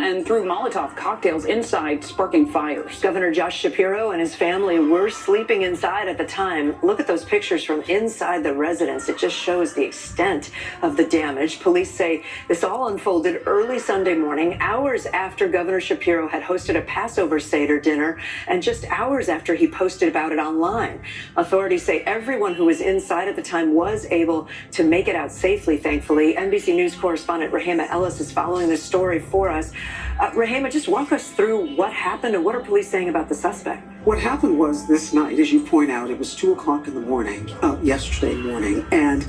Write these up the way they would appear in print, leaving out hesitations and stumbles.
and threw Molotov cocktails inside, sparking fires. Governor Josh Shapiro and his family were sleeping inside at the time. Look at those pictures from inside the residence. It just shows the extent of the damage. Police say this all unfolded early Sunday morning, hours after Governor Shapiro had hosted a Passover Seder dinner and just hours after he posted about it online. Authorities say everyone who was inside at the time was able to make it out safely, thankfully. NBC News correspondent Rahema Ellis is following this story for us. Rahema, just walk us through what happened and what are police saying about the suspect? What happened was this night, as you point out, it was 2 o'clock in the morning, yesterday morning, and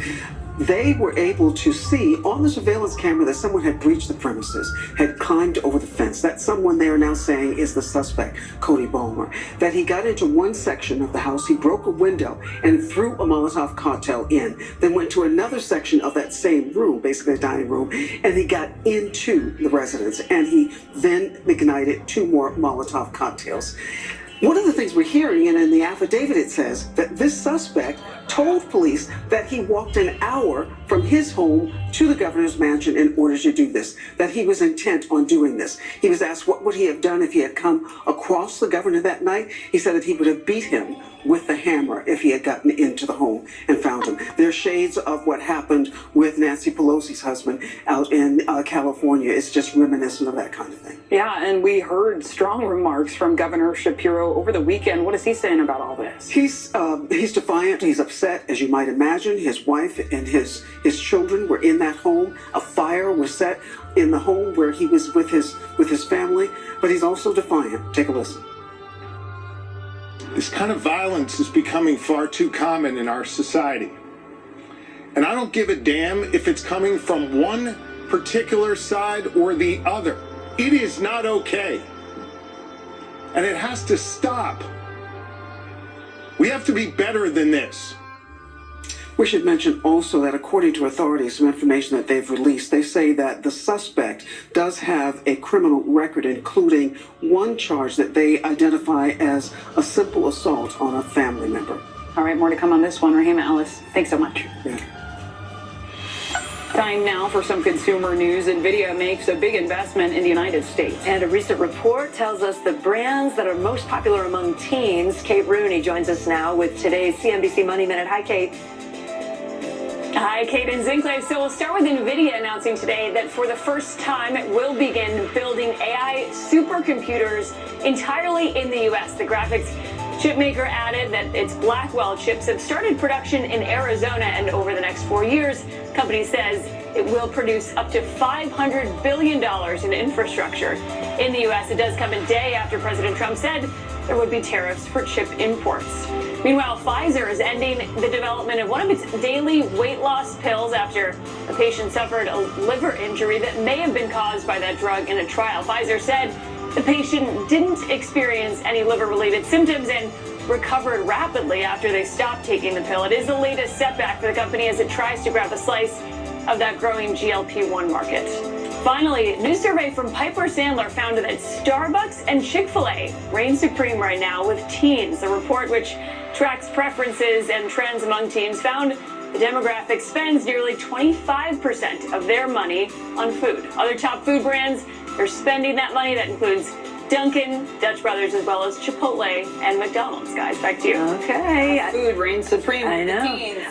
they were able to see on the surveillance camera that someone had breached the premises, had climbed over the fence. That someone they are now saying is the suspect, Cody Ballmer. That he got into one section of the house, he broke a window and threw a Molotov cocktail in, then went to another section of that same room, basically a dining room, and he got into the residence, and he then ignited 2 more Molotov cocktails. One of the things we're hearing, and in the affidavit it says, that this suspect told police that he walked an hour from his home to the governor's mansion in order to do this, that he was intent on doing this. He was asked what would he have done if he had come across the governor that night. He said that he would have beat him with the hammer if he had gotten into the home and found him. There are shades of what happened with Nancy Pelosi's husband out in California. It's just reminiscent of that kind of thing. Yeah, and we heard strong remarks from Governor Shapiro over the weekend. What is he saying about all this? He's defiant. He's upset, as you might imagine. His wife and his children were in that home. A fire was set in the home where he was with his family, but he's also defiant. Take a listen. This kind of violence is becoming far too common in our society. And I don't give a damn if it's coming from one particular side or the other. It is not okay. And it has to stop. We have to be better than this. We should mention also that according to authorities, some information that they've released, they say that the suspect does have a criminal record, including one charge that they identify as a simple assault on a family member. All right, more to come on this one. Rahema Ellis, thanks so much. Yeah. Time now for some consumer news. NVIDIA makes a big investment in the United States. And a recent report tells us the brands that are most popular among teens. Kate Rooney joins us now with today's CNBC Money Minute. Hi, Kate. Hi, Kate and Zinkley. So we'll start with NVIDIA announcing today that for the first time it will begin building AI supercomputers entirely in the U.S. The graphics chipmaker added that its Blackwell chips have started production in Arizona, and over the next 4 years, the company says it will produce up to $500 billion in infrastructure in the U.S. It does come a day after President Trump said there would be tariffs for chip imports. Meanwhile, Pfizer is ending the development of one of its daily weight loss pills after a patient suffered a liver injury that may have been caused by that drug in a trial. Pfizer said the patient didn't experience any liver-related symptoms and recovered rapidly after they stopped taking the pill. It is the latest setback for the company as it tries to grab a slice of that growing GLP-1 market. Finally, a new survey from Piper Sandler found that Starbucks and Chick-fil-A reign supreme right now with teens. The report, which tracks preferences and trends among teens, found the demographic spends nearly 25% of their money on food. Other top food brands are spending that money. That includes Dunkin', Dutch Brothers, as well as Chipotle and McDonald's. Guys, back to you. Okay. Food reigns supreme. I know. Teens.